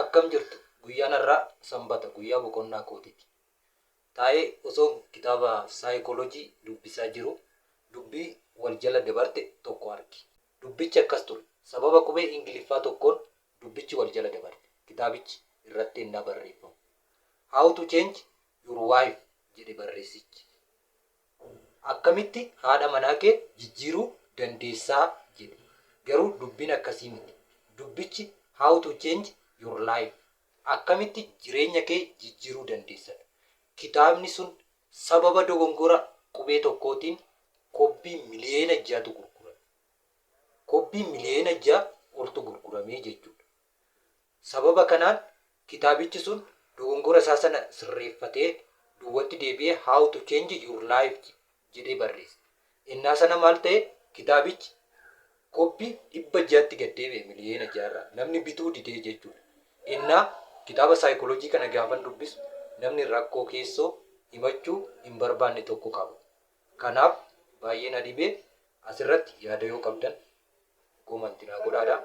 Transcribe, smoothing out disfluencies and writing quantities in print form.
Akkam jirtu guyyaan irraa sanbata guyyaa boqonnaa kootiiti. Taa'ee osoo kitaaba saayikoolojii dubbisaa jiru dubbii wal jala dabarte tokko arge. Dubbichi akkas ture. Sababa qubee Ingiliffaa tokkoon dubbichi wal jala dabarte. Kitaabichi irratti innaa barreeffamu. How to change your wife jedhe barreessichi. Akkamitti haadha manaa kee jijjiiruu dandeessaa jedhe. Garuu dubbiin akkasii miti. Dubbichi how to change your life. Akkamitti jireenya kee jijjiiruu dandeessadha. Kitaabni sun sababa dogongora qubee tokkootiin kobbii miliyoona 6tu gurgurame. Kobbii miliyoona 6 oltu gurguramee jechuudha. Sababa kanaan kitaabichi sun dogongora isaa sana sirreeffatee duwwatti deebi'ee how to change your life jedhee barreesse. Innaa sana maal ta'e kitaabichi kobbii 600tti gad deebi'e miliyoona 6 irraa. Namni bituu didee jechuudha. Innaa kitaaba saayikoolojii kana gaafan dubbisu namni rakkoo keessoo himachuu hin barbaanne tokko qaba. Kanaaf baay'ee na dhibee asirratti yaada yoo qabdan komantii naa godhaa.